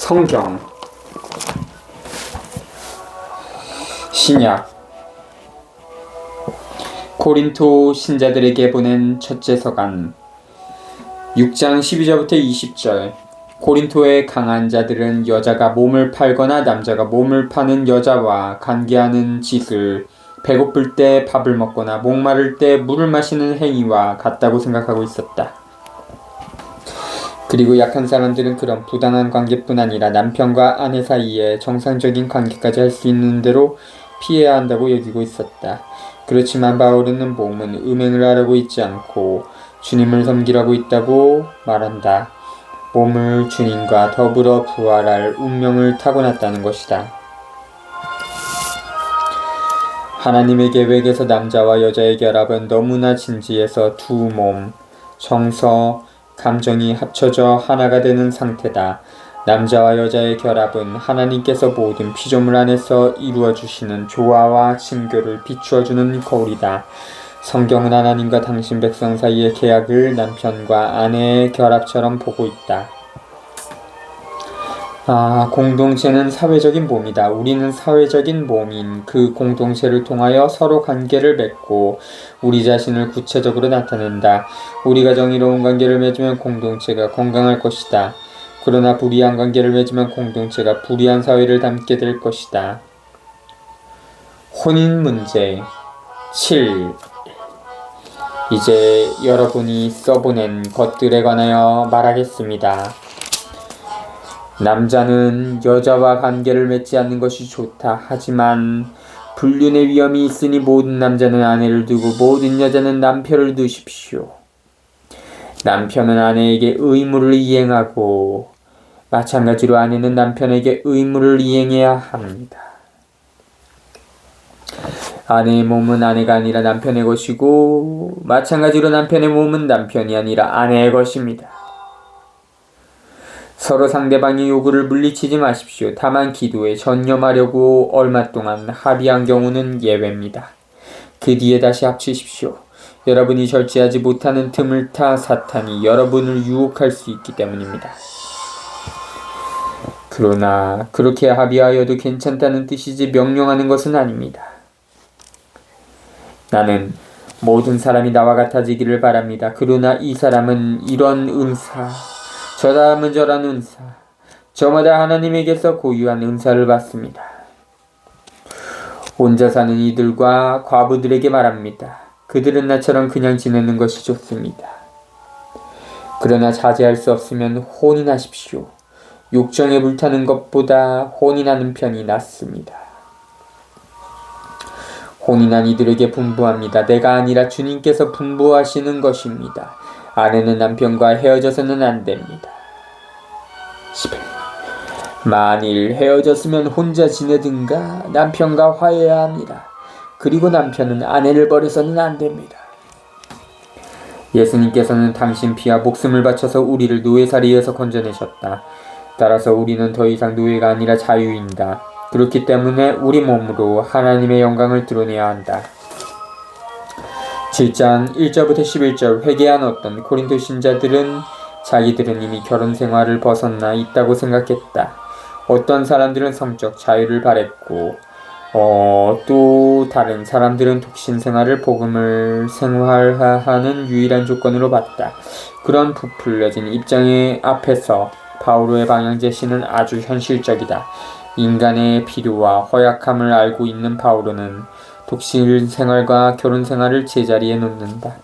성경 신약 고린토 신자들에게 보낸 첫째 서간 6장 12절부터 20절. 고린토의 강한 자들은 여자가 몸을 팔거나 남자가 몸을 파는 여자와 관계하는 짓을 배고플 때 밥을 먹거나 목마를 때 물을 마시는 행위와 같다고 생각하고 있었다. 그리고 약한 사람들은 그런 부당한 관계뿐 아니라 남편과 아내 사이에 정상적인 관계까지 할 수 있는 대로 피해야 한다고 여기고 있었다. 그렇지만 바울은 몸은 음행을 하려고 있지 않고 주님을 섬기라고 있다고 말한다. 몸을 주님과 더불어 부활할 운명을 타고났다는 것이다. 하나님의 계획에서 남자와 여자의 결합은 너무나 진지해서 두 몸, 정서, 감정이 합쳐져 하나가 되는 상태다. 남자와 여자의 결합은 하나님께서 모든 피조물 안에서 이루어 주시는 조화와 친교를 비추어주는 거울이다. 성경은 하나님과 당신 백성 사이의 계약을 남편과 아내의 결합처럼 보고 있다. 공동체는 사회적인 몸이다. 우리는 사회적인 몸인 그 공동체를 통하여 서로 관계를 맺고 우리 자신을 구체적으로 나타낸다. 우리가 정의로운 관계를 맺으면 공동체가 건강할 것이다. 그러나 불의한 관계를 맺으면 공동체가 불의한 사회를 담게 될 것이다. 혼인 문제 7. 이제 여러분이 써보낸 것들에 관하여 말하겠습니다. 남자는 여자와 관계를 맺지 않는 것이 좋다. 하지만 불륜의 위험이 있으니 모든 남자는 아내를 두고 모든 여자는 남편을 두십시오. 남편은 아내에게 의무를 이행하고 마찬가지로 아내는 남편에게 의무를 이행해야 합니다. 아내의 몸은 아내가 아니라 남편의 것이고 마찬가지로 남편의 몸은 남편이 아니라 아내의 것입니다. 서로 상대방의 요구를 물리치지 마십시오. 다만 기도에 전념하려고 얼마 동안 합의한 경우는 예외입니다. 그 뒤에 다시 합치십시오. 여러분이 절제하지 못하는 틈을 타 사탄이 여러분을 유혹할 수 있기 때문입니다. 그러나 그렇게 합의하여도 괜찮다는 뜻이지 명령하는 것은 아닙니다. 나는 모든 사람이 나와 같아지기를 바랍니다. 그러나 이 사람은 이런 은사, 저 사람은 저런 은사, 저마다 하나님에게서 고유한 은사를 받습니다. 혼자 사는 이들과 과부들에게 말합니다. 그들은 나처럼 그냥 지내는 것이 좋습니다. 그러나 자제할 수 없으면 혼인하십시오. 욕정에 불타는 것보다 혼인하는 편이 낫습니다. 혼인한 이들에게 분부합니다. 내가 아니라 주님께서 분부하시는 것입니다. 아내는 남편과 헤어져서는 안 됩니다. 11. 만일 헤어졌으면 혼자 지내든가 남편과 화해해야 합니다. 그리고 남편은 아내를 버려서는 안 됩니다. 예수님께서는 당신 피와 목숨을 바쳐서 우리를 노예살이에서 건져내셨다. 따라서 우리는 더 이상 노예가 아니라 자유인다. 그렇기 때문에 우리 몸으로 하나님의 영광을 드러내야 한다. 7장 1절부터 11절. 회개한 어떤 고린토 신자들은 자기들은 이미 결혼 생활을 벗어나 있다고 생각했다. 어떤 사람들은 성적 자유를 바랬고 또 다른 사람들은 독신 생활을 복음을 생활하는 유일한 조건으로 봤다. 그런 부풀려진 입장의 앞에서 바울의 방향 제시는 아주 현실적이다. 인간의 필요와 허약함을 알고 있는 바울은 독신 생활과 결혼 생활을 제자리에 놓는다.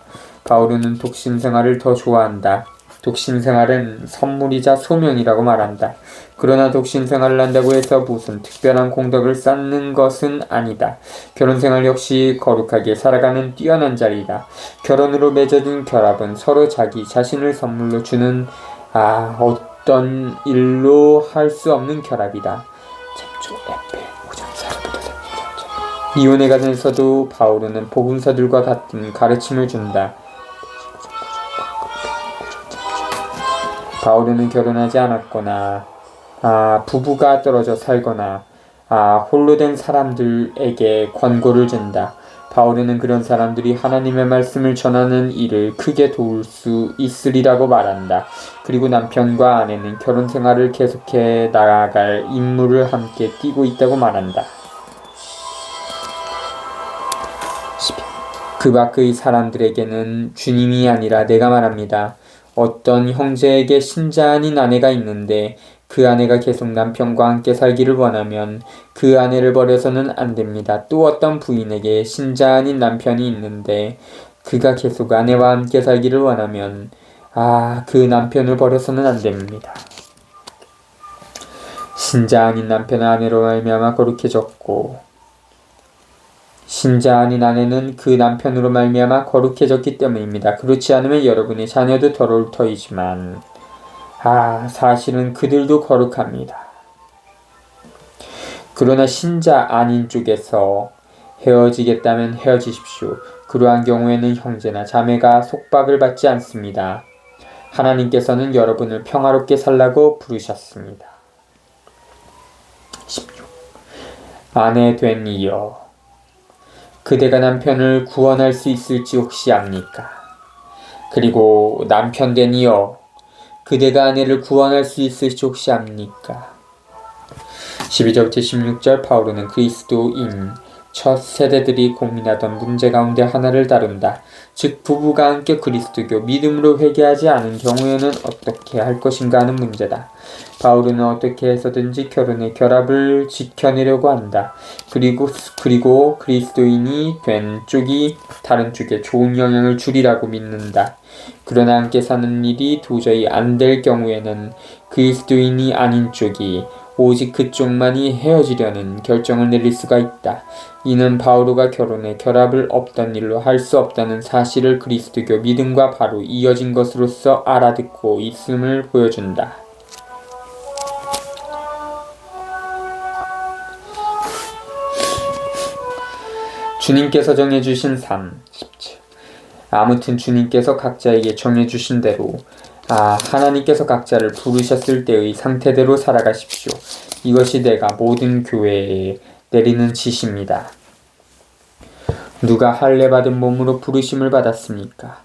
바울은 독신 생활을 더 좋아한다. 독신 생활은 선물이자 소명이라고 말한다. 그러나 독신 생활을 한다고 해서 무슨 특별한 공덕을 쌓는 것은 아니다. 결혼 생활 역시 거룩하게 살아가는 뛰어난 자리다. 결혼으로 맺어진 결합은 서로 자기 자신을 선물로 주는 어떤 일로 할 수 없는 결합이다. 이혼에 관해서도 바울은 복음서들과 같은 가르침을 준다. 바울은 결혼하지 않았거나 부부가 떨어져 살거나 홀로 된 사람들에게 권고를 준다. 바울은 그런 사람들이 하나님의 말씀을 전하는 일을 크게 도울 수 있으리라고 말한다. 그리고 남편과 아내는 결혼 생활을 계속해 나아갈 임무를 함께 띠고 있다고 말한다. 그 밖의 사람들에게는 주님이 아니라 내가 말합니다. 어떤 형제에게 신자 아닌 아내가 있는데 그 아내가 계속 남편과 함께 살기를 원하면 그 아내를 버려서는 안 됩니다. 또 어떤 부인에게 신자 아닌 남편이 있는데 그가 계속 아내와 함께 살기를 원하면 그 남편을 버려서는 안 됩니다. 신자 아닌 남편은 아내로 말미암아 거룩해졌고 신자 아닌 아내는 그 남편으로 말미암아 거룩해졌기 때문입니다. 그렇지 않으면 여러분의 자녀도 더러울 터이지만 사실은 그들도 거룩합니다. 그러나 신자 아닌 쪽에서 헤어지겠다면 헤어지십시오. 그러한 경우에는 형제나 자매가 속박을 받지 않습니다. 하나님께서는 여러분을 평화롭게 살라고 부르셨습니다. 16. 아내 된 이여, 그대가 남편을 구원할 수 있을지 혹시 압니까? 그리고 남편 된 이여, 그대가 아내를 구원할 수 있을지 혹시 압니까? 12절부터 16절 바울은 그리스도인 첫 세대들이 고민하던 문제 가운데 하나를 다룬다. 즉 부부가 함께 그리스도교 믿음으로 회개하지 않은 경우에는 어떻게 할 것인가 하는 문제다. 바울은 어떻게 해서든지 결혼의 결합을 지켜내려고 한다. 그리고 그리스도인이 된 쪽이 다른 쪽에 좋은 영향을 주리라고 믿는다. 그러나 함께 사는 일이 도저히 안 될 경우에는 그리스도인이 아닌 쪽이 오직 그쪽만이 헤어지려는 결정을 내릴 수가 있다. 이는 바오로가 결혼에 결합을 없던 일로 할 수 없다는 사실을 그리스도교 믿음과 바로 이어진 것으로서 알아듣고 있음을 보여준다. 주님께서 정해주신 삶. 17. 아무튼 주님께서 각자에게 정해주신 대로 하나님께서 각자를 부르셨을 때의 상태대로 살아가십시오. 이것이 내가 모든 교회에 내리는 지시입니다. 누가 할례받은 몸으로 부르심을 받았습니까?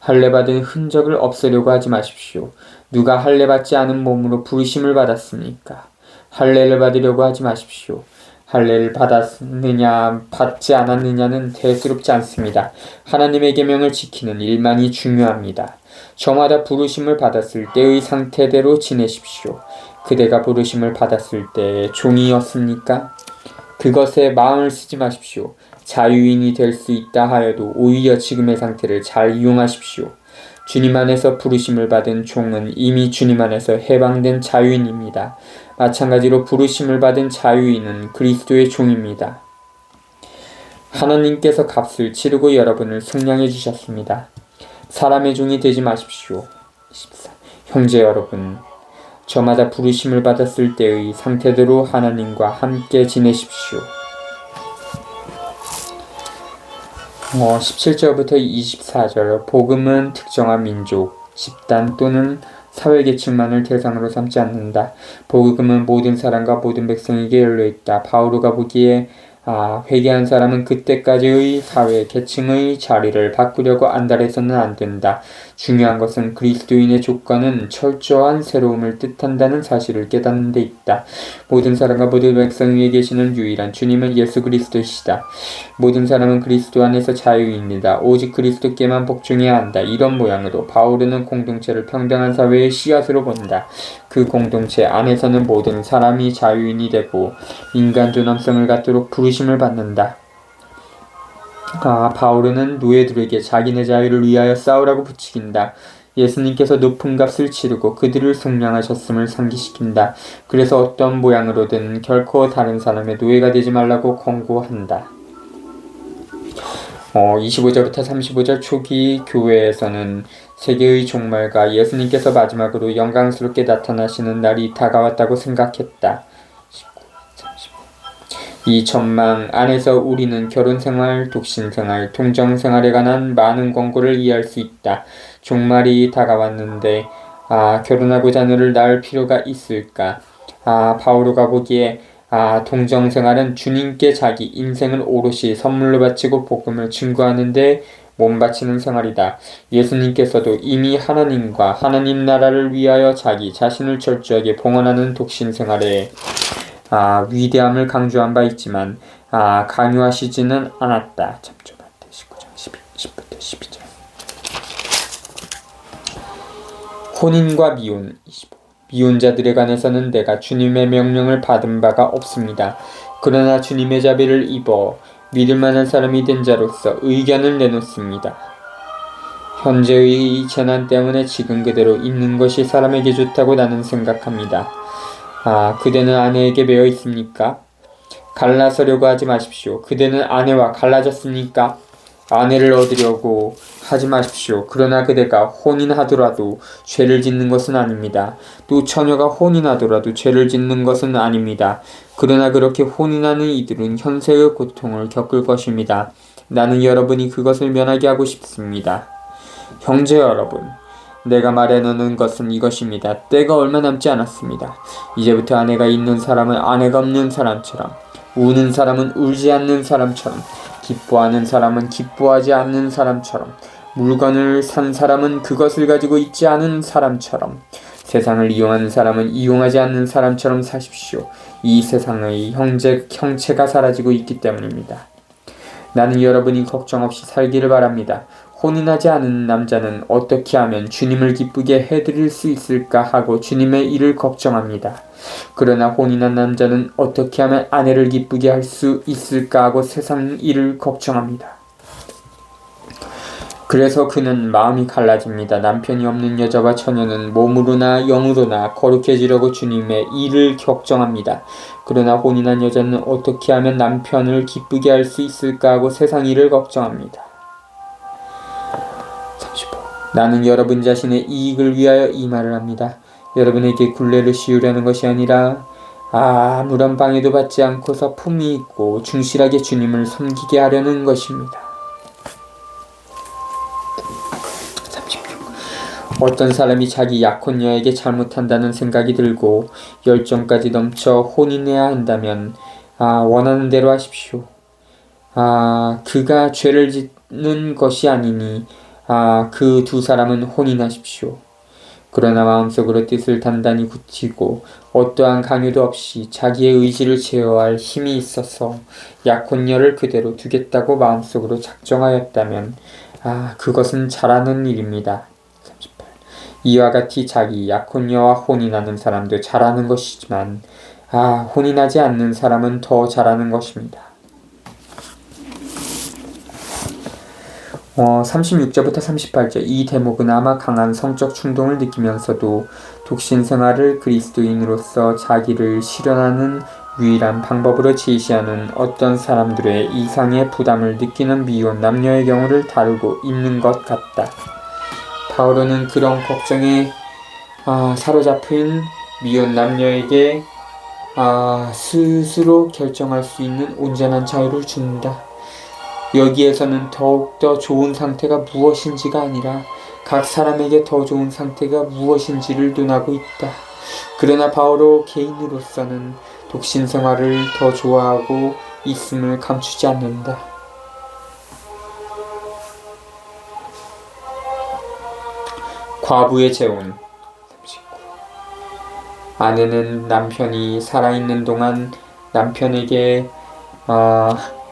할례받은 흔적을 없애려고 하지 마십시오. 누가 할례받지 않은 몸으로 부르심을 받았습니까? 할례를 받으려고 하지 마십시오. 할례를 받았느냐 받지 않았느냐는 대수롭지 않습니다. 하나님의 계명을 지키는 일만이 중요합니다. 저마다 부르심을 받았을 때의 상태대로 지내십시오. 그대가 부르심을 받았을 때 종이었습니까? 그것에 마음을 쓰지 마십시오. 자유인이 될 수 있다 하여도 오히려 지금의 상태를 잘 이용하십시오. 주님 안에서 부르심을 받은 종은 이미 주님 안에서 해방된 자유인입니다. 마찬가지로 부르심을 받은 자유인은 그리스도의 종입니다. 하나님께서 값을 치르고 여러분을 속량해 주셨습니다. 사람의 종이 되지 마십시오. 14. 형제 여러분, 저마다 부르심을 받았을 때의 상태대로 하나님과 함께 지내십시오. 17절부터 24절 복음은 특정한 민족, 집단 또는 사회계층만을 대상으로 삼지 않는다. 복음은 모든 사람과 모든 백성에게 열려있다. 바오로가 보기에 회개한 사람은 그때까지의 사회 계층의 자리를 바꾸려고 안달해서는 안 된다. 중요한 것은 그리스도인의 조건은 철저한 새로움을 뜻한다는 사실을 깨닫는 데 있다. 모든 사람과 모든 백성 위에 계시는 유일한 주님은 예수 그리스도시다. 모든 사람은 그리스도 안에서 자유입니다. 오직 그리스도께만 복종해야 한다. 이런 모양으로 바오르는 공동체를 평등한 사회의 씨앗으로 본다. 그 공동체 안에서는 모든 사람이 자유인이 되고 인간 존엄성을 갖도록 부르심을 받는다. 바오르는 노예들에게 자기네 자유를 위하여 싸우라고 부추긴다. 예수님께서 높은 값을 치르고 그들을 속량하셨음을 상기시킨다. 그래서 어떤 모양으로든 결코 다른 사람의 노예가 되지 말라고 권고한다. 25절부터 35절 초기 교회에서는 세계의 종말과 예수님께서 마지막으로 영광스럽게 나타나시는 날이 다가왔다고 생각했다. 19, 35. 이 전망 안에서 우리는 결혼생활, 독신생활, 동정생활에 관한 많은 권고를 이해할 수 있다. 종말이 다가왔는데 결혼하고 자녀를 낳을 필요가 있을까? 바오로가 보기에 동정생활은 주님께 자기 인생을 오롯이 선물로 바치고 복음을 증거하는데 몸바치는 생활이다. 예수님께서도 이미 하나님과 하나님 나라를 위하여 자기 자신을 철저하게 봉헌하는 독신 생활에 위대함을 강조한 바 있지만 강요하시지는 않았다. 참조 마태 19장 10부터 12절. 혼인과 미혼 25. 미혼자들에 관해서는 내가 주님의 명령을 받은 바가 없습니다. 그러나 주님의 자비를 입어 믿을 만한 사람이 된 자로서 의견을 내놓습니다. 현재의 재난 때문에 지금 그대로 있는 것이 사람에게 좋다고 나는 생각합니다. 그대는 아내에게 매여 있습니까? 갈라서려고 하지 마십시오. 그대는 아내와 갈라졌습니까? 아내를 얻으려고 하지 마십시오. 그러나 그대가 혼인하더라도 죄를 짓는 것은 아닙니다. 또 처녀가 혼인하더라도 죄를 짓는 것은 아닙니다. 그러나 그렇게 혼인하는 이들은 현세의 고통을 겪을 것입니다. 나는 여러분이 그것을 면하게 하고 싶습니다. 형제 여러분, 내가 말해놓는 것은 이것입니다. 때가 얼마 남지 않았습니다. 이제부터 아내가 있는 사람은 아내가 없는 사람처럼, 우는 사람은 울지 않는 사람처럼, 기뻐하는 사람은 기뻐하지 않는 사람처럼, 물건을 산 사람은 그것을 가지고 있지 않은 사람처럼, 세상을 이용하는 사람은 이용하지 않는 사람처럼 사십시오. 이 세상의 형체가 사라지고 있기 때문입니다. 나는 여러분이 걱정 없이 살기를 바랍니다. 혼인하지 않은 남자는 어떻게 하면 주님을 기쁘게 해드릴 수 있을까 하고 주님의 일을 걱정합니다. 그러나 혼인한 남자는 어떻게 하면 아내를 기쁘게 할 수 있을까 하고 세상 일을 걱정합니다. 그래서 그는 마음이 갈라집니다. 남편이 없는 여자와 처녀는 몸으로나 영으로나 거룩해지려고 주님의 일을 걱정합니다. 그러나 혼인한 여자는 어떻게 하면 남편을 기쁘게 할 수 있을까 하고 세상 일을 걱정합니다. 35. 나는 여러분 자신의 이익을 위하여 이 말을 합니다. 여러분에게 굴레를 씌우려는 것이 아니라 아무런 방해도 받지 않고서 품위 있고 충실하게 주님을 섬기게 하려는 것입니다. 36. 어떤 사람이 자기 약혼녀에게 잘못한다는 생각이 들고 열정까지 넘쳐 혼인해야 한다면 원하는 대로 하십시오. 그가 죄를 짓는 것이 아니니 그 두 사람은 혼인하십시오. 그러나 마음속으로 뜻을 단단히 굳히고 어떠한 강요도 없이 자기의 의지를 제어할 힘이 있어서 약혼녀를 그대로 두겠다고 마음속으로 작정하였다면 그것은 잘하는 일입니다. 38. 이와 같이 자기 약혼녀와 혼인하는 사람도 잘하는 것이지만 혼인하지 않는 사람은 더 잘하는 것입니다. 36절부터 38절. 이 대목은 아마 강한 성적 충동을 느끼면서도 독신 생활을 그리스도인으로서 자기를 실현하는 유일한 방법으로 제시하는 어떤 사람들의 이상의 부담을 느끼는 미혼 남녀의 경우를 다루고 있는 것 같다. 바울은 그런 걱정에 사로잡힌 미혼 남녀에게 스스로 결정할 수 있는 온전한 자유를 준다. 여기에서는 더욱더 좋은 상태가 무엇인지가 아니라 각 사람에게 더 좋은 상태가 무엇인지를 논하고 있다. 그러나 바오로 개인으로서는 독신 생활을 더 좋아하고 있음을 감추지 않는다. 과부의 재혼. 39. 아내는 남편이 살아있는 동안 남편에게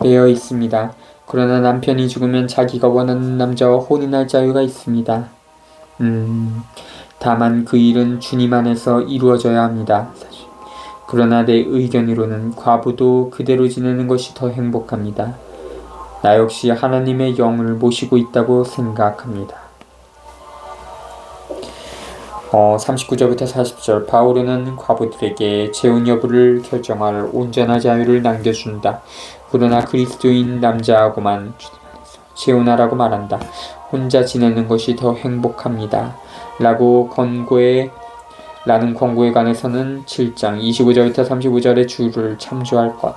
매여 있습니다. 그러나 남편이 죽으면 자기가 원하는 남자와 혼인할 자유가 있습니다. 다만 그 일은 주님 안에서 이루어져야 합니다. 사실. 그러나 내 의견으로는 과부도 그대로 지내는 것이 더 행복합니다. 나 역시 하나님의 영을 모시고 있다고 생각합니다. 39절부터 40절. 바울은 과부들에게 재혼 여부를 결정할 온전한 자유를 남겨준다. 그러나 그리스도인 남자하고만 재혼하라고 말한다. 혼자 지내는 것이 더 행복합니다. 라는 권고에 관해서는 7장 25절부터 35절의 주를 참조할 것.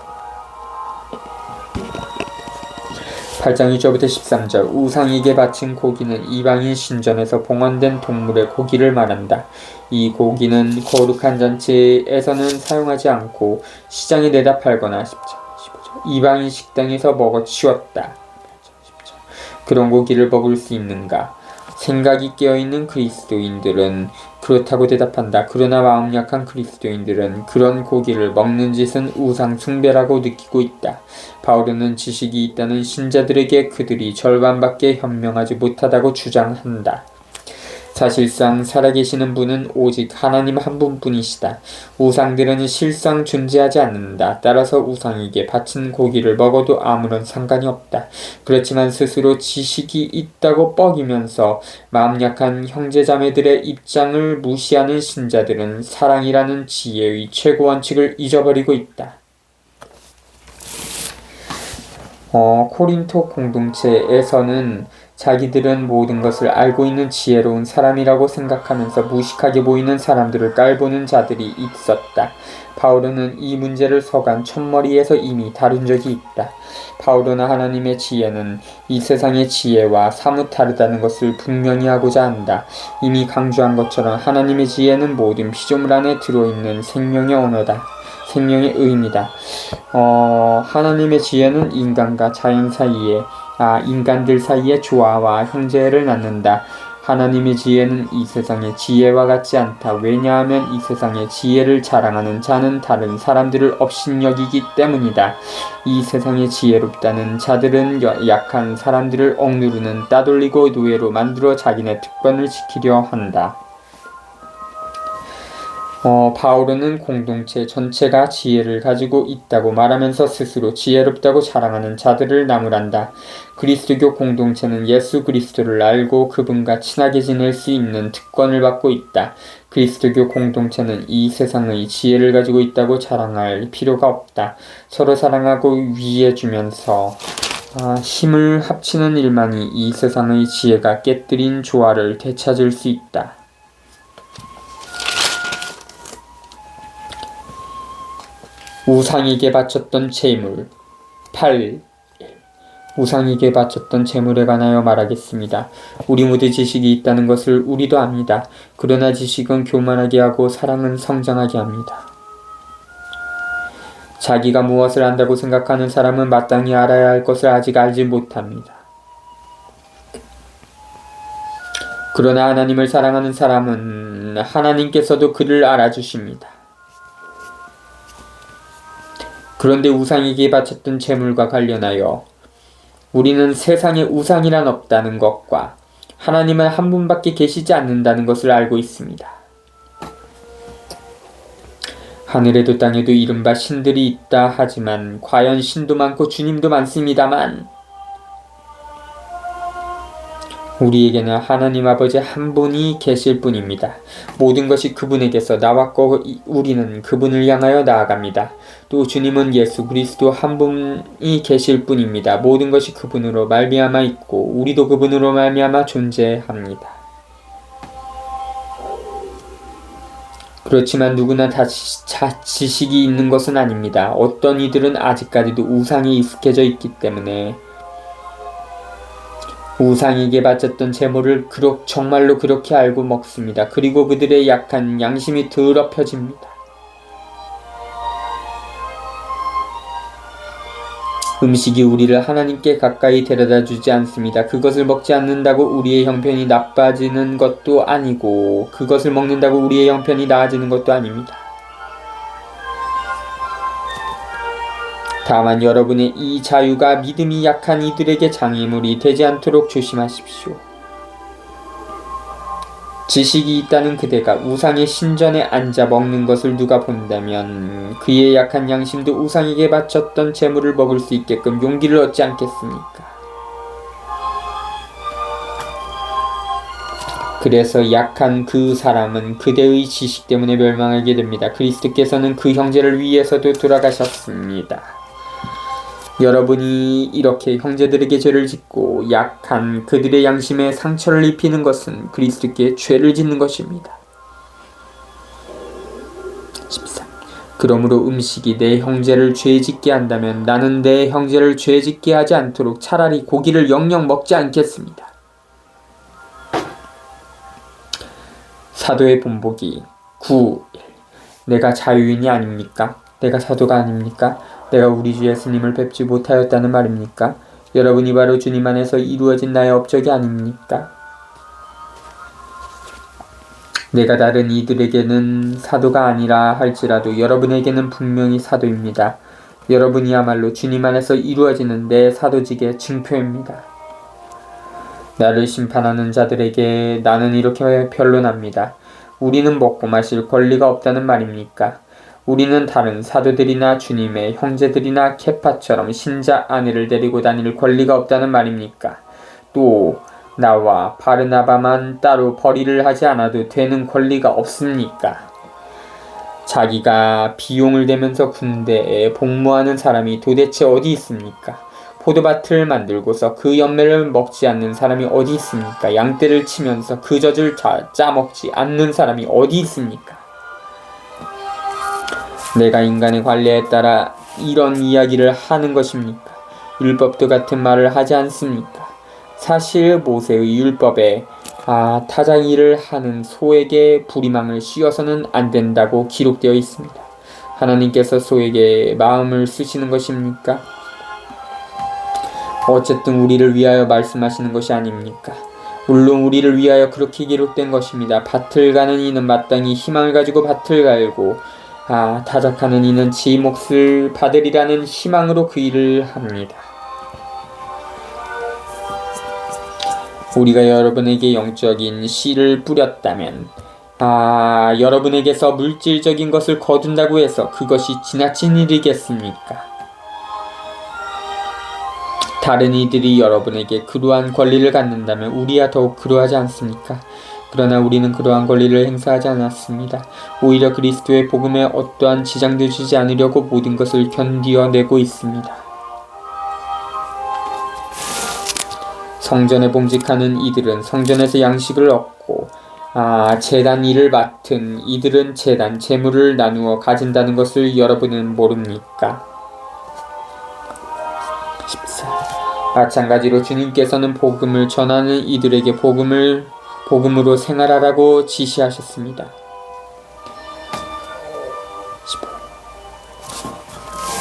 8장 1절부터 13절. 우상에게 바친 고기는 이방인 신전에서 봉헌된 동물의 고기를 말한다. 이 고기는 거룩한 잔치에서는 사용하지 않고 시장에 내다 팔거나 15절. 이방인 식당에서 먹어 치웠다. 그런 고기를 먹을 수 있는가? 생각이 깨어있는 그리스도인들은 그렇다고 대답한다. 그러나 마음 약한 그리스도인들은 그런 고기를 먹는 짓은 우상 숭배라고 느끼고 있다. 바울은 지식이 있다는 신자들에게 그들이 절반밖에 현명하지 못하다고 주장한다. 사실상 살아계시는 분은 오직 하나님 한 분뿐이시다. 우상들은 실상 존재하지 않는다. 따라서 우상에게 바친 고기를 먹어도 아무런 상관이 없다. 그렇지만 스스로 지식이 있다고 뻐기면서 마음 약한 형제자매들의 입장을 무시하는 신자들은 사랑이라는 지혜의 최고 원칙을 잊어버리고 있다. 코린토 공동체에서는 자기들은 모든 것을 알고 있는 지혜로운 사람이라고 생각하면서 무식하게 보이는 사람들을 깔보는 자들이 있었다. 바울은 이 문제를 서간 첫머리에서 이미 다룬 적이 있다. 바울은 하나님의 지혜는 이 세상의 지혜와 사뭇 다르다는 것을 분명히 하고자 한다. 이미 강조한 것처럼 하나님의 지혜는 모든 피조물 안에 들어있는 생명의 언어다. 생명의 의미다. 하나님의 지혜는 인간과 자연 사이에 인간들 사이의 조화와 형제를 낳는다. 하나님의 지혜는 이 세상의 지혜와 같지 않다. 왜냐하면 이 세상의 지혜를 자랑하는 자는 다른 사람들을 업신여기기 때문이다. 이 세상의 지혜롭다는 자들은 약한 사람들을 억누르는 따돌리고 노예로 만들어 자기네 특권을 지키려 한다. 바울은 공동체 전체가 지혜를 가지고 있다고 말하면서 스스로 지혜롭다고 자랑하는 자들을 나무란다. 그리스도교 공동체는 예수 그리스도를 알고 그분과 친하게 지낼 수 있는 특권을 받고 있다. 그리스도교 공동체는 이 세상의 지혜를 가지고 있다고 자랑할 필요가 없다. 서로 사랑하고 위해주면서 힘을 합치는 일만이 이 세상의 지혜가 깨뜨린 조화를 되찾을 수 있다. 우상에게 바쳤던 제물 8. 우상에게 바쳤던 제물에 관하여 말하겠습니다. 우리 모두 지식이 있다는 것을 우리도 압니다. 그러나 지식은 교만하게 하고 사랑은 성장하게 합니다. 자기가 무엇을 안다고 생각하는 사람은 마땅히 알아야 할 것을 아직 알지 못합니다. 그러나 하나님을 사랑하는 사람은 하나님께서도 그를 알아주십니다. 그런데 우상에게 바쳤던 제물과 관련하여 우리는 세상에 우상이란 없다는 것과 하나님은 한 분밖에 계시지 않는다는 것을 알고 있습니다. 하늘에도 땅에도 이른바 신들이 있다 하지만 과연 신도 많고 주님도 많습니다만 우리에게는 하나님 아버지 한 분이 계실 뿐입니다. 모든 것이 그분에게서 나왔고 우리는 그분을 향하여 나아갑니다. 또 주님은 예수 그리스도 한 분이 계실 뿐입니다. 모든 것이 그분으로 말미암아 있고 우리도 그분으로 말미암아 존재합니다. 그렇지만 누구나 다 지식이 있는 것은 아닙니다. 어떤 이들은 아직까지도 우상에 익숙해져 있기 때문에 우상에게 바쳤던 제물을 정말로 그렇게 알고 먹습니다. 그리고 그들의 약한 양심이 더럽혀집니다. 음식이 우리를 하나님께 가까이 데려다 주지 않습니다. 그것을 먹지 않는다고 우리의 형편이 나빠지는 것도 아니고 그것을 먹는다고 우리의 형편이 나아지는 것도 아닙니다. 다만 여러분의 이 자유가 믿음이 약한 이들에게 장애물이 되지 않도록 조심하십시오. 지식이 있다는 그대가 우상의 신전에 앉아 먹는 것을 누가 본다면 그의 약한 양심도 우상에게 바쳤던 제물을 먹을 수 있게끔 용기를 얻지 않겠습니까? 그래서 약한 그 사람은 그대의 지식 때문에 멸망하게 됩니다. 그리스도께서는 그 형제를 위해서도 돌아가셨습니다. 여러분이 이렇게 형제들에게 죄를 짓고 약한 그들의 양심에 상처를 입히는 것은 그리스도께 죄를 짓는 것입니다. 13. 그러므로 음식이 내 형제를 죄짓게 한다면 나는 내 형제를 죄짓게 하지 않도록 차라리 고기를 영영 먹지 않겠습니다. 사도의 본보기 9. 내가 자유인이 아닙니까? 내가 사도가 아닙니까? 내가 우리 주 예수님을 뵙지 못하였다는 말입니까? 여러분이 바로 주님 안에서 이루어진 나의 업적이 아닙니까? 내가 다른 이들에게는 사도가 아니라 할지라도 여러분에게는 분명히 사도입니다. 여러분이야말로 주님 안에서 이루어지는 내 사도직의 징표입니다. 나를 심판하는 자들에게 나는 이렇게 변론합니다. 우리는 먹고 마실 권리가 없다는 말입니까? 우리는 다른 사도들이나 주님의 형제들이나 케파처럼 신자 아내를 데리고 다닐 권리가 없다는 말입니까? 또 나와 바르나바만 따로 벌이를 하지 않아도 되는 권리가 없습니까? 자기가 비용을 대면서 군대에 복무하는 사람이 도대체 어디 있습니까? 포도밭을 만들고서 그 열매를 먹지 않는 사람이 어디 있습니까? 양떼를 치면서 그 젖을 짜먹지 않는 사람이 어디 있습니까? 내가 인간의 관례에 따라 이런 이야기를 하는 것입니까? 율법도 같은 말을 하지 않습니까? 사실 모세의 율법에 타작 일을 하는 소에게 부리망을 씌워서는 안 된다고 기록되어 있습니다. 하나님께서 소에게 마음을 쓰시는 것입니까? 어쨌든 우리를 위하여 말씀하시는 것이 아닙니까? 물론 우리를 위하여 그렇게 기록된 것입니다. 밭을 가는 이는 마땅히 희망을 가지고 밭을 갈고 타작하는 이는 지 몫을 받으리라는 희망으로 그 일을 합니다. 우리가 여러분에게 영적인 씨를 뿌렸다면 여러분에게서 물질적인 것을 거둔다고 해서 그것이 지나친 일이겠습니까? 다른 이들이 여러분에게 그러한 권리를 갖는다면 우리야 더욱 그러하지 않습니까? 그러나 우리는 그러한 권리를 행사하지 않았습니다. 오히려 그리스도의 복음에 어떠한 지장도 주지 않으려고 모든 것을 견디어내고 있습니다. 성전에 봉직하는 이들은 성전에서 양식을 얻고 제단 일을 맡은 이들은 제단 재물을 나누어 가진다는 것을 여러분은 모릅니까? 14. 마찬가지로 주님께서는 복음을 전하는 이들에게 복음으로 생활하라고 지시하셨습니다.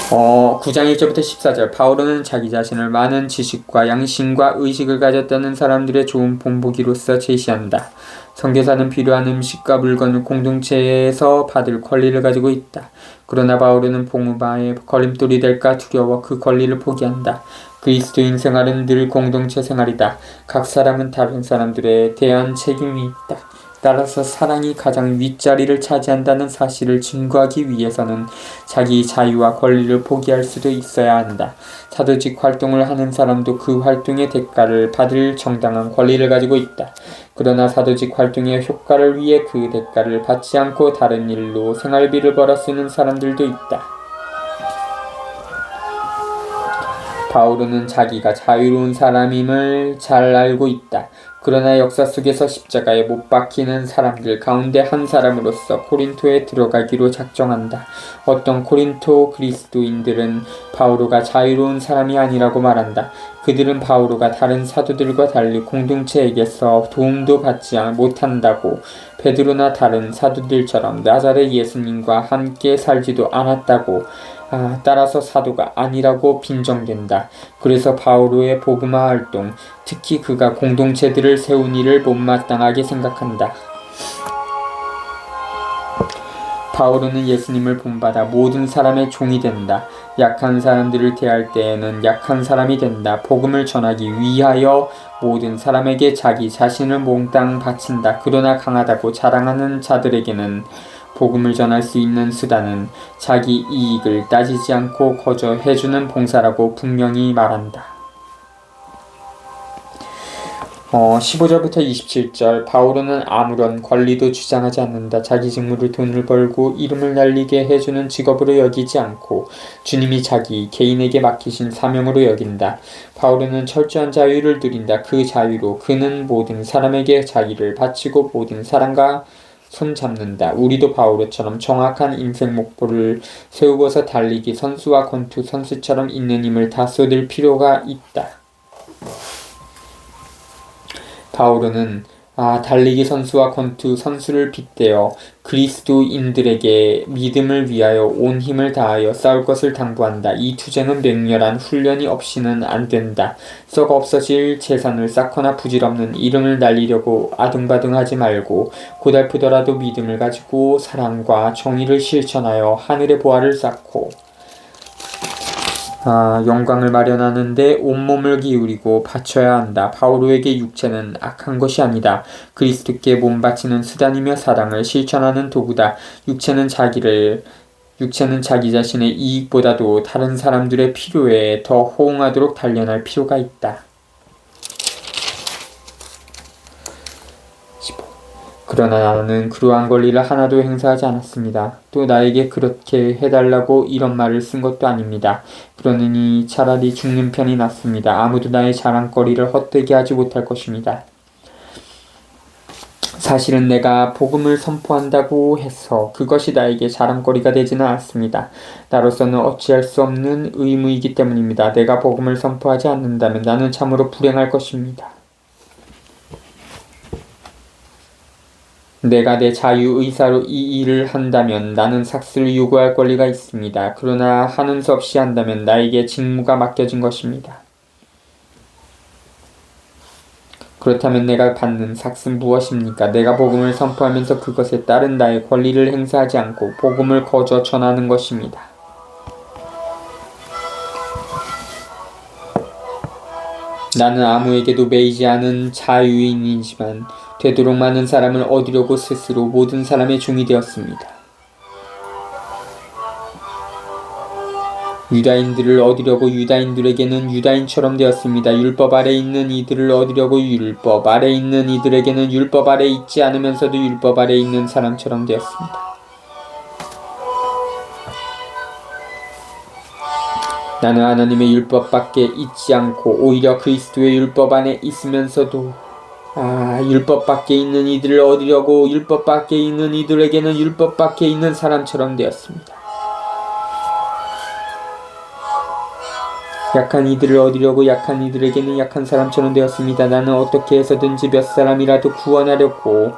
9장 1절부터 14절. 바울은 자기 자신을 많은 지식과 양심과 의식을 가졌다는 사람들의 좋은 본보기로서 제시한다. 선교사는 필요한 음식과 물건을 공동체에서 받을 권리를 가지고 있다. 그러나 바울은 복음화의 걸림돌이 될까 두려워 그 권리를 포기한다. 그리스도인 생활은 늘 공동체 생활이다. 각 사람은 다른 사람들에 대한 책임이 있다. 따라서 사랑이 가장 윗자리를 차지한다는 사실을 증거하기 위해서는 자기 자유와 권리를 포기할 수도 있어야 한다. 사도직 활동을 하는 사람도 그 활동의 대가를 받을 정당한 권리를 가지고 있다. 그러나 사도직 활동의 효과를 위해 그 대가를 받지 않고 다른 일로 생활비를 벌어 쓰는 사람들도 있다. 바울은 자기가 자유로운 사람임을 잘 알고 있다. 그러나 역사 속에서 십자가에 못 박히는 사람들 가운데 한 사람으로서 코린토에 들어가기로 작정한다. 어떤 코린토 그리스도인들은 바오로가 자유로운 사람이 아니라고 말한다. 그들은 바오로가 다른 사도들과 달리 공동체에게서 도움도 받지 못한다고, 베드로나 다른 사도들처럼 나사렛 예수님과 함께 살지도 않았다고, 따라서 사도가 아니라고 빈정된다. 그래서 바오로의 복음화 활동, 특히 그가 공동체들을 세운 일을 못마땅하게 생각한다. 바오로는 예수님을 본받아 모든 사람의 종이 된다. 약한 사람들을 대할 때에는 약한 사람이 된다. 복음을 전하기 위하여 모든 사람에게 자기 자신을 몽땅 바친다. 그러나 강하다고 자랑하는 자들에게는 복음을 전할 수 있는 수단은 자기 이익을 따지지 않고 거저 해주는 봉사라고 분명히 말한다. 15절부터 27절. 바오로는 아무런 권리도 주장하지 않는다. 자기 직무를 돈을 벌고 이름을 날리게 해주는 직업으로 여기지 않고 주님이 자기 개인에게 맡기신 사명으로 여긴다. 바오로는 철저한 자유를 누린다. 그 자유로 그는 모든 사람에게 자기를 바치고 모든 사람과 손잡는다. 우리도 바오로처럼 정확한 인생 목표를 세우고서 달리기 선수와 권투 선수처럼 있는 힘을 다 쏟을 필요가 있다. 바오로는 달리기 선수와 권투 선수를 빗대어 그리스도인들에게 믿음을 위하여 온 힘을 다하여 싸울 것을 당부한다. 이 투쟁은 맹렬한 훈련이 없이는 안 된다. 썩어 없어질 재산을 쌓거나 부질없는 이름을 날리려고 아등바등하지 말고 고달프더라도 믿음을 가지고 사랑과 정의를 실천하여 하늘의 보화를 쌓고 영광을 마련하는데 온몸을 기울이고 바쳐야 한다. 바오로에게 육체는 악한 것이 아니다. 그리스도께 몸 바치는 수단이며 사랑을 실천하는 도구다. 육체는 자기 자신의 이익보다도 다른 사람들의 필요에 더 호응하도록 단련할 필요가 있다. 그러나 나는 그러한 권리를 하나도 행사하지 않았습니다. 또 나에게 그렇게 해달라고 이런 말을 쓴 것도 아닙니다. 그러느니 차라리 죽는 편이 낫습니다. 아무도 나의 자랑거리를 헛되게 하지 못할 것입니다. 사실은 내가 복음을 선포한다고 해서 그것이 나에게 자랑거리가 되지는 않습니다. 나로서는 어찌할 수 없는 의무이기 때문입니다. 내가 복음을 선포하지 않는다면 나는 참으로 불행할 것입니다. 내가 내 자유의사로 이 일을 한다면 나는 삭스를 요구할 권리가 있습니다. 그러나 하는 수 없이 한다면 나에게 직무가 맡겨진 것입니다. 그렇다면 내가 받는 삭스는 무엇입니까? 내가 복음을 선포하면서 그것에 따른 나의 권리를 행사하지 않고 복음을 거저 전하는 것입니다. 나는 아무에게도 매이지 않은 자유인이지만 되도록 많은 사람을 얻으려고 스스로 모든 사람의 종이 되었습니다. 유다인들을 얻으려고 유다인들에게는 유다인처럼 되었습니다. 율법 아래 있는 이들을 얻으려고 율법 아래 있는 이들에게는 율법 아래 있지 않으면서도 율법 아래 있는 사람처럼 되었습니다. 나는 하나님의 율법 밖에 있지 않고 오히려 그리스도의 율법 안에 있으면서도 율법 밖에 있는 이들을 얻으려고 율법 밖에 있는 이들에게는 율법 밖에 있는 사람처럼 되었습니다. 약한 이들을 얻으려고 약한 이들에게는 약한 사람처럼 되었습니다. 나는 어떻게 해서든지 몇 사람이라도 구원하려고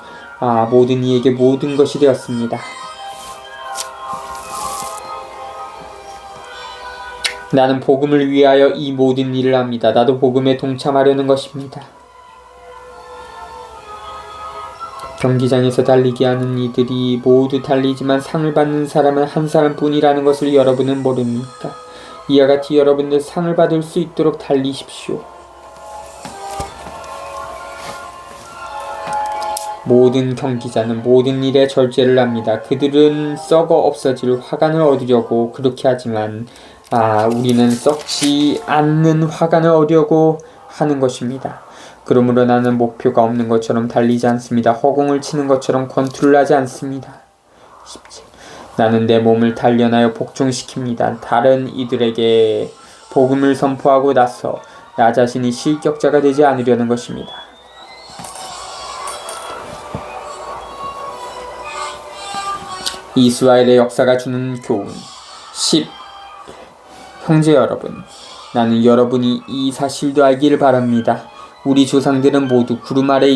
모든 이에게 모든 것이 되었습니다. 나는 복음을 위하여 이 모든 일을 합니다. 나도 복음에 동참하려는 것입니다. 경기장에서 달리기 하는 이들이 모두 달리지만 상을 받는 사람은 한 사람뿐이라는 것을 여러분은 모릅니까? 이와 같이 여러분들 상을 받을 수 있도록 달리십시오. 모든 경기자는 모든 일에 절제를 합니다. 그들은 썩어 없어질 화관을 얻으려고 그렇게 하지만 우리는 썩지 않는 화관을 얻으려고 하는 것입니다. 그러므로 나는 목표가 없는 것처럼 달리지 않습니다. 허공을 치는 것처럼 권투를 하지 않습니다. 17. 나는 내 몸을 단련하여 복종시킵니다. 다른 이들에게 복음을 선포하고 나서 나 자신이 실격자가 되지 않으려는 것입니다. 이스라엘의 역사가 주는 교훈 10. 형제 여러분, 나는 여러분이 이 사실도 알기를 바랍니다. 우리 조상들은 모두 구름 아래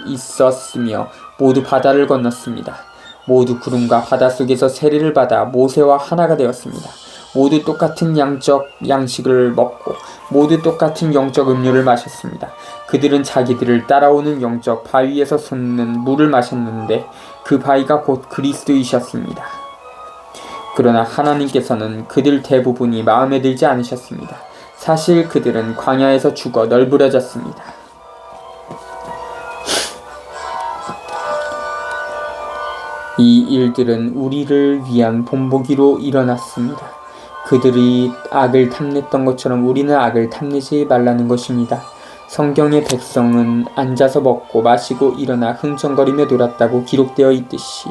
있었으며 모두 바다를 건넜습니다. 모두 구름과 바다 속에서 세례를 받아 모세와 하나가 되었습니다. 모두 똑같은 양적 양식을 먹고 모두 똑같은 영적 음료를 마셨습니다. 그들은 자기들을 따라오는 영적 바위에서 솟는 물을 마셨는데 그 바위가 곧 그리스도이셨습니다. 그러나 하나님께서는 그들 대부분이 마음에 들지 않으셨습니다. 사실 그들은 광야에서 죽어 널브러졌습니다. 이 일들은 우리를 위한 본보기로 일어났습니다. 그들이 악을 탐냈던 것처럼 우리는 악을 탐내지 말라는 것입니다. 성경의 백성은 앉아서 먹고 마시고 일어나 흥청거리며 놀았다고 기록되어 있듯이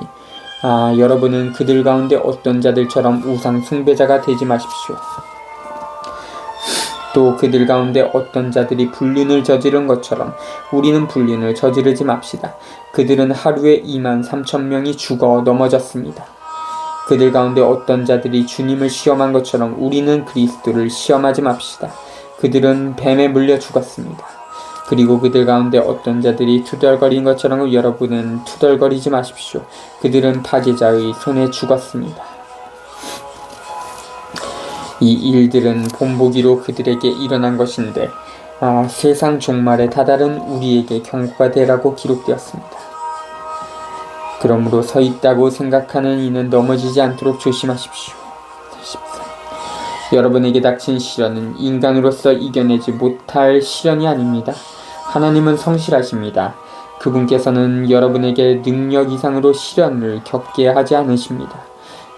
여러분은 그들 가운데 어떤 자들처럼 우상 숭배자가 되지 마십시오. 또 그들 가운데 어떤 자들이 불륜을 저지른 것처럼 우리는 불륜을 저지르지 맙시다. 그들은 하루에 23,000명이 죽어 넘어졌습니다. 그들 가운데 어떤 자들이 주님을 시험한 것처럼 우리는 그리스도를 시험하지 맙시다. 그들은 뱀에 물려 죽었습니다. 그리고 그들 가운데 어떤 자들이 투덜거린 것처럼 여러분은 투덜거리지 마십시오. 그들은 파괴자의 손에 죽었습니다. 이 일들은 본보기로 그들에게 일어난 것인데 세상 종말에 다다른 우리에게 경고가 되라고 기록되었습니다. 그러므로 서 있다고 생각하는 이는 넘어지지 않도록 조심하십시오. 14. 여러분에게 닥친 시련은 인간으로서 이겨내지 못할 시련이 아닙니다. 하나님은 성실하십니다. 그분께서는 여러분에게 능력 이상으로 시련을 겪게 하지 않으십니다.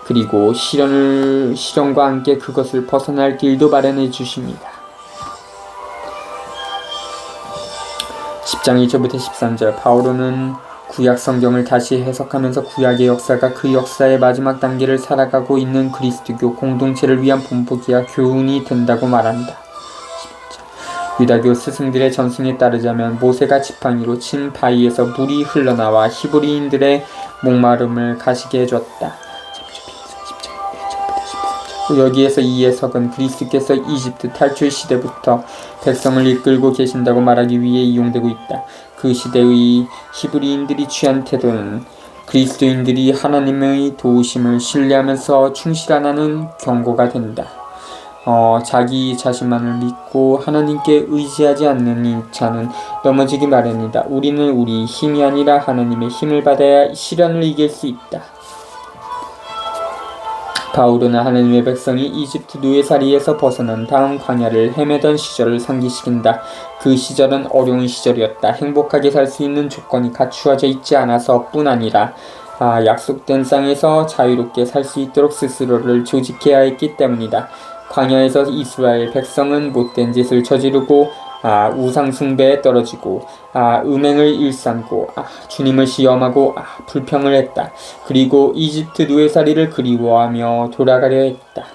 그리고 시련과 함께 그것을 벗어날 길도 마련해 주십니다. 10장 1절부터 13절 바오로는 구약 성경을 다시 해석하면서 구약의 역사가 그 역사의 마지막 단계를 살아가고 있는 그리스도교 공동체를 위한 본보기와 교훈이 된다고 말한다. 유다교 스승들의 전승에 따르자면 모세가 지팡이로 친 바위에서 물이 흘러나와 히브리인들의 목마름을 가시게 해줬다. 여기에서 이 해석은 그리스도께서 이집트 탈출 시대부터 백성을 이끌고 계신다고 말하기 위해 이용되고 있다. 그 시대의 히브리인들이 취한 태도는 그리스도인들이 하나님의 도우심을 신뢰하면서 충실하라는 경고가 된다. 자기 자신만을 믿고 하나님께 의지하지 않는 이 자는 넘어지기 마련이다. 우리는 우리 힘이 아니라 하나님의 힘을 받아야 시련을 이길 수 있다. 바울은 하나님의 백성이 이집트 노예살이에서 벗어난 다음 광야를 헤매던 시절을 상기시킨다. 그 시절은 어려운 시절이었다. 행복하게 살 수 있는 조건이 갖추어져 있지 않아서 뿐 아니라 약속된 땅에서 자유롭게 살 수 있도록 스스로를 조직해야 했기 때문이다. 광야에서 이스라엘 백성은 못된 짓을 저지르고 우상 숭배에 떨어지고 음행을 일삼고 주님을 시험하고 불평을 했다. 그리고 이집트 노예살이를 그리워하며 돌아가려 했다.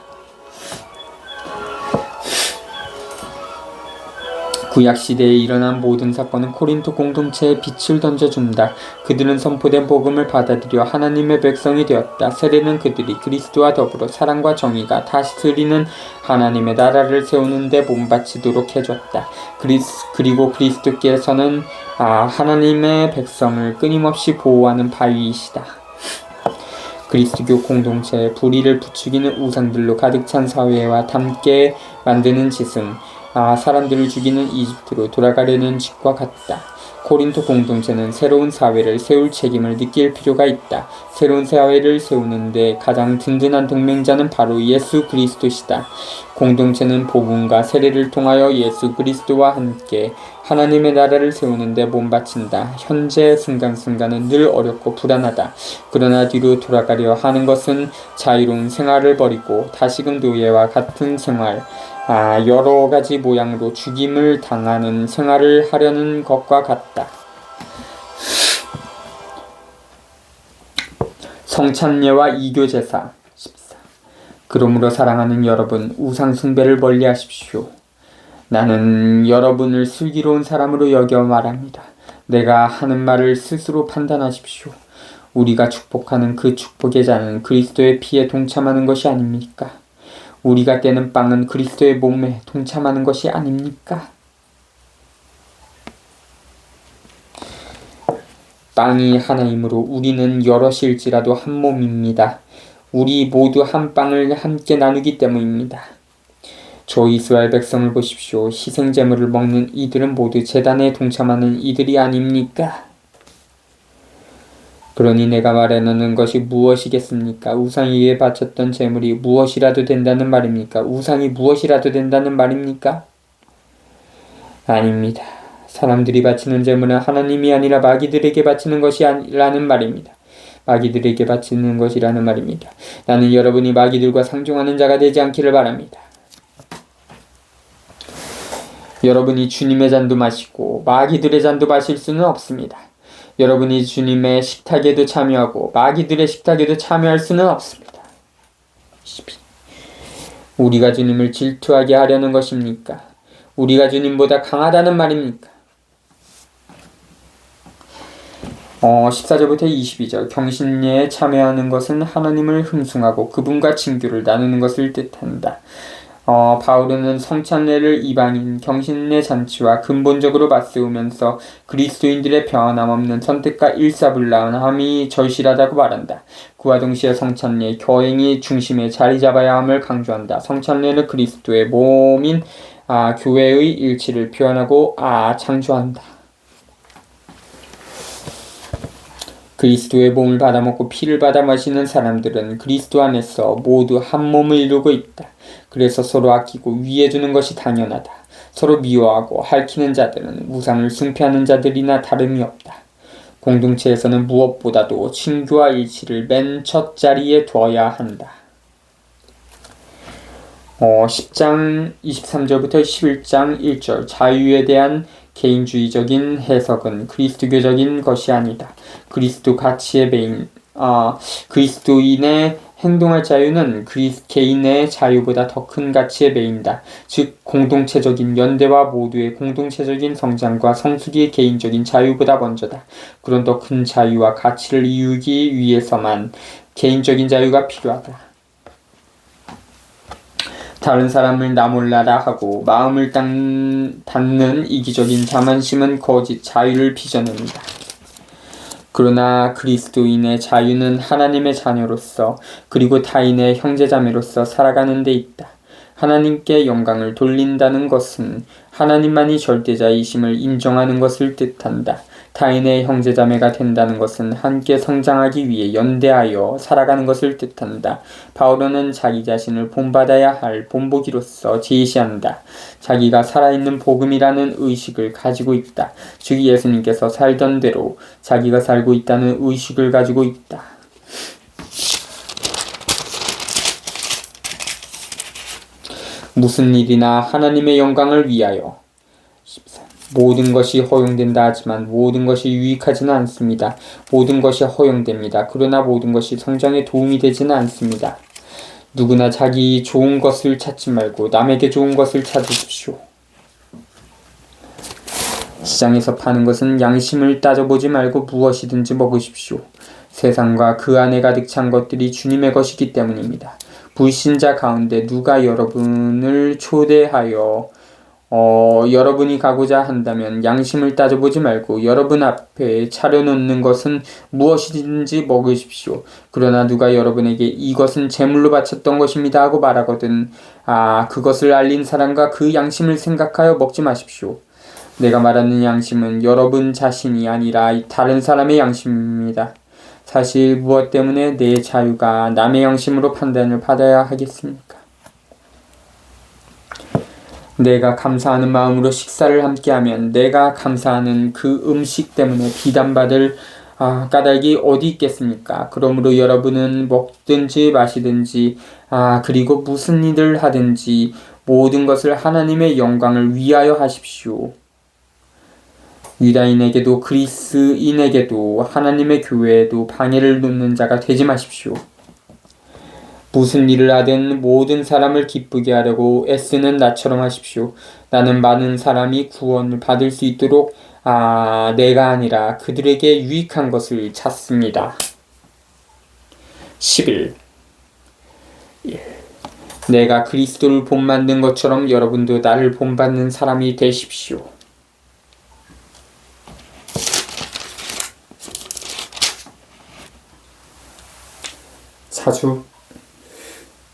구약시대에 일어난 모든 사건은 코린토 공동체에 빛을 던져준다. 그들은 선포된 복음을 받아들여 하나님의 백성이 되었다. 세례는 그들이 그리스도와 더불어 사랑과 정의가 다스리는 하나님의 나라를 세우는 데 몸바치도록 해줬다. 그리고 그리스도께서는 하나님의 백성을 끊임없이 보호하는 바위이시다. 그리스도교 공동체의 불의를 부추기는 우상들로 가득 찬 사회와 함께 만드는 짓은 사람들을 죽이는 이집트로 돌아가려는 짓과 같다. 코린토 공동체는 새로운 사회를 세울 책임을 느낄 필요가 있다. 새로운 사회를 세우는데 가장 든든한 동맹자는 바로 예수 그리스도시다. 공동체는 복음과 세례를 통하여 예수 그리스도와 함께 하나님의 나라를 세우는데 몸바친다. 현재 순간순간은 늘 어렵고 불안하다. 그러나 뒤로 돌아가려 하는 것은 자유로운 생활을 버리고 다시금 노예와 같은 생활, 여러 가지 모양으로 죽임을 당하는 생활을 하려는 것과 같다. 성찬례와 이교제사 14. 그러므로 사랑하는 여러분, 우상 숭배를 멀리하십시오. 나는 여러분을 슬기로운 사람으로 여겨 말합니다. 내가 하는 말을 스스로 판단하십시오. 우리가 축복하는 그 축복의 잔은 그리스도의 피에 동참하는 것이 아닙니까? 우리가 떼는 빵은 그리스도의 몸에 동참하는 것이 아닙니까? 빵이 하나이므로 우리는 여럿일지라도 한 몸입니다. 우리 모두 한 빵을 함께 나누기 때문입니다. 저 이스라엘 백성을 보십시오. 희생제물을 먹는 이들은 모두 제단에 동참하는 이들이 아닙니까? 그러니 내가 말하는 것이 무엇이겠습니까? 우상이 위해 바쳤던 제물이 무엇이라도 된다는 말입니까? 우상이 무엇이라도 된다는 말입니까? 아닙니다. 사람들이 바치는 제물은 하나님이 아니라 마귀들에게 바치는 것이라는 말입니다. 마귀들에게 바치는 것이라는 말입니다. 나는 여러분이 마귀들과 상종하는 자가 되지 않기를 바랍니다. 여러분이 주님의 잔도 마시고 마귀들의 잔도 마실 수는 없습니다. 여러분이 주님의 식탁에도 참여하고 마귀들의 식탁에도 참여할 수는 없습니다. 우리가 주님을 질투하게 하려는 것입니까? 우리가 주님보다 강하다는 말입니까? 14절부터 22절 경신례에 참여하는 것은 하나님을 흠숭하고 그분과 친교를 나누는 것을 뜻한다. 바울은 성찬례를 이방인 경신례 잔치와 근본적으로 맞세우면서 그리스도인들의 변함없는 선택과 일사불란함이 절실하다고 말한다. 그와 동시에 성찬례 교행이 중심에 자리 잡아야 함을 강조한다. 성찬례는 그리스도의 몸인 교회의 일치를 표현하고 창조한다. 그리스도의 몸을 받아먹고 피를 받아 마시는 사람들은 그리스도 안에서 모두 한 몸을 이루고 있다. 그래서 서로 아끼고 위해주는 것이 당연하다. 서로 미워하고 핥히는 자들은 우상을 숭배하는 자들이나 다름이 없다. 공동체에서는 무엇보다도 친교와 일치를 맨 첫 자리에 두어야 한다. 10장 23절부터 11장 1절 자유에 대한 개인주의적인 해석은 그리스도교적인 것이 아니다. 그리스도 가치의 메인, 그리스도인의 행동할 자유는 개인의 자유보다 더 큰 가치에 매인다. 즉 공동체적인 연대와 모두의 공동체적인 성장과 성숙의 개인적인 자유보다 먼저다. 그런 더 큰 자유와 가치를 이루기 위해서만 개인적인 자유가 필요하다. 다른 사람을 나 몰라라 하고 마음을 닫는 이기적인 자만심은 거짓 자유를 빚어냅니다. 그러나 그리스도인의 자유는 하나님의 자녀로서 그리고 타인의 형제자매로서 살아가는 데 있다. 하나님께 영광을 돌린다는 것은 하나님만이 절대자이심을 인정하는 것을 뜻한다. 타인의 형제자매가 된다는 것은 함께 성장하기 위해 연대하여 살아가는 것을 뜻한다. 바울은 자기 자신을 본받아야 할 본보기로서 제시한다. 자기가 살아있는 복음이라는 의식을 가지고 있다. 즉 예수님께서 살던 대로 자기가 살고 있다는 의식을 가지고 있다. 무슨 일이나 하나님의 영광을 위하여. 모든 것이 허용된다 하지만 모든 것이 유익하지는 않습니다. 모든 것이 허용됩니다. 그러나 모든 것이 성장에 도움이 되지는 않습니다. 누구나 자기 좋은 것을 찾지 말고 남에게 좋은 것을 찾으십시오. 시장에서 파는 것은 양심을 따져보지 말고 무엇이든지 먹으십시오. 세상과 그 안에 가득 찬 것들이 주님의 것이기 때문입니다. 불신자 가운데 누가 여러분을 초대하여 여러분이 가고자 한다면 양심을 따져보지 말고 여러분 앞에 차려놓는 것은 무엇이든지 먹으십시오. 그러나 누가 여러분에게 이것은 제물로 바쳤던 것입니다 하고 말하거든 그것을 알린 사람과 그 양심을 생각하여 먹지 마십시오. 내가 말하는 양심은 여러분 자신이 아니라 다른 사람의 양심입니다. 사실 무엇 때문에 내 자유가 남의 양심으로 판단을 받아야 하겠습니까? 내가 감사하는 마음으로 식사를 함께하면 내가 감사하는 그 음식 때문에 비난받을 까닭이 어디 있겠습니까? 그러므로 여러분은 먹든지 마시든지 그리고 무슨 일을 하든지 모든 것을 하나님의 영광을 위하여 하십시오. 유다인에게도 그리스인에게도 하나님의 교회에도 방해를 놓는 자가 되지 마십시오. 무슨 일을 하든 모든 사람을 기쁘게 하려고 애쓰는 나처럼 하십시오. 나는 많은 사람이 구원을 받을 수 있도록 내가 아니라 그들에게 유익한 것을 찾습니다. 11. 내가 그리스도를 본받는 것처럼 여러분도 나를 본받는 사람이 되십시오. 사주